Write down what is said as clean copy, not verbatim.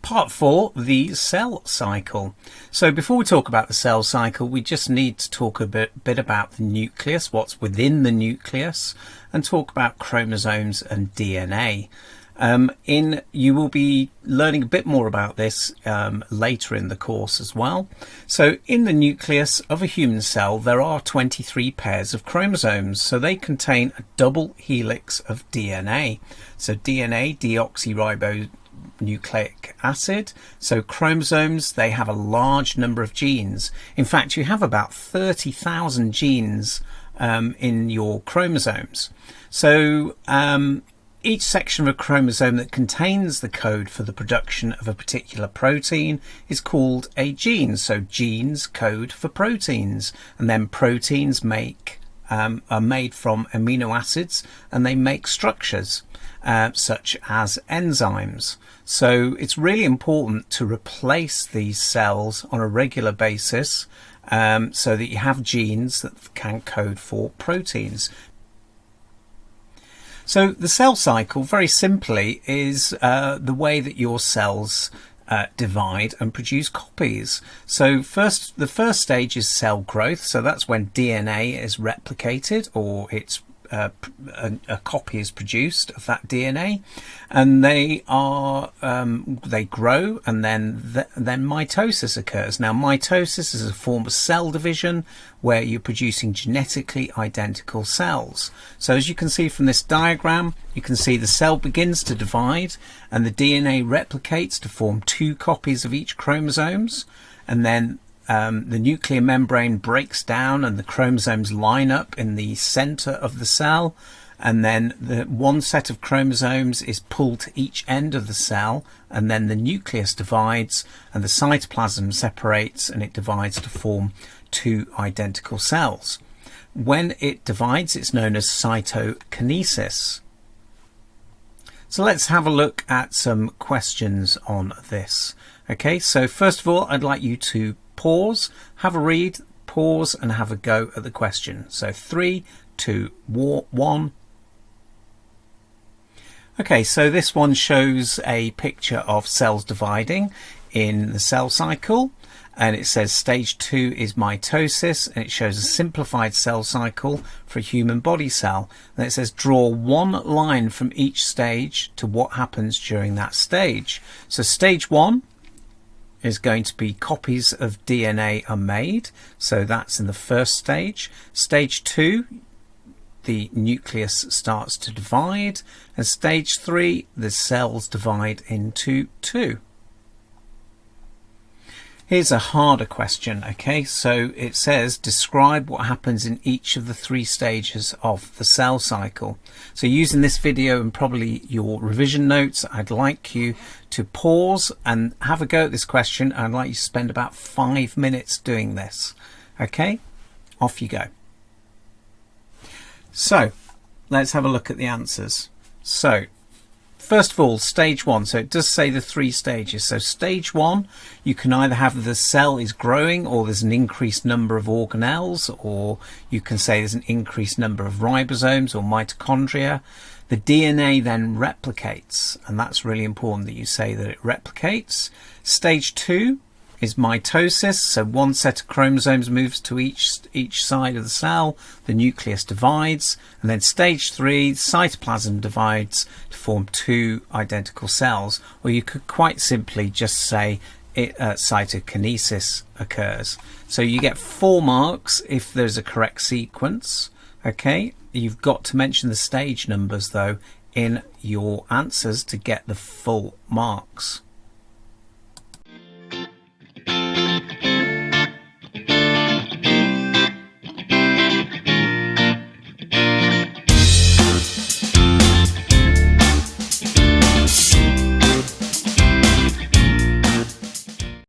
Part 4, the cell cycle. So before we talk about the cell cycle, we just need to talk a bit about the nucleus, what's within the nucleus, and talk about chromosomes and DNA. You will be learning a bit more about this later in the course as well. So in the nucleus of a human cell, there are 23 pairs of chromosomes. So they contain a double helix of DNA. So DNA, deoxyribonucleic acid. So chromosomes, they have a large number of genes. In fact, you have about 30,000 genes in your chromosomes. So each section of a chromosome that contains the code for the production of a particular protein is called a gene. So genes code for proteins, and then proteins are made from amino acids, and they make structures such as enzymes. So it's really important to replace these cells on a regular basis so that you have genes that can code for proteins. So the cell cycle, very simply, is the way that your cells divide and produce copies. So the first stage is cell growth. So that's when DNA is replicated, or a copy is produced of that DNA, and they grow, and then mitosis occurs. Now, mitosis is a form of cell division where you're producing genetically identical cells. So as you can see from this diagram, you can see the cell begins to divide, and the DNA replicates to form 2 copies of each chromosomes, and then the nuclear membrane breaks down and the chromosomes line up in the center of the cell, and then one set of chromosomes is pulled to each end of the cell, and then the nucleus divides and the cytoplasm separates and it divides to form 2 identical cells. When it divides, it's known as cytokinesis. So let's have a look at some questions on this. Okay, so first of all, I'd like you to pause, have a read, pause, and have a go at the question. So 3, 2, 1. Okay, so this one shows a picture of cells dividing in the cell cycle, and it says stage 2 is mitosis, and it shows a simplified cell cycle for a human body cell. And it says draw one line from each stage to what happens during that stage. So stage 1 is going to be copies of DNA are made, so that's in the first stage. Stage 2, the nucleus starts to divide, and stage 3, the cells divide into 2. Here's a harder question. Okay, so it says describe what happens in each of the 3 stages of the cell cycle. So using this video and probably your revision notes, I'd like you to pause and have a go at this question. I'd like you to spend about 5 minutes doing this. Okay, off you go. So let's have a look at the answers. So first of all, stage 1, so it does say the 3 stages. So stage 1, you can either have the cell is growing, or there's an increased number of organelles, or you can say there's an increased number of ribosomes or mitochondria. The DNA then replicates, and that's really important that you say that it replicates. Stage 2 is mitosis, so one set of chromosomes moves to each side of the cell, the nucleus divides, and then stage 3, cytoplasm divides to form 2 identical cells, or you could quite simply just say cytokinesis occurs. So you get 4 marks if there's a correct sequence. Okay, you've got to mention the stage numbers though in your answers to get the full marks.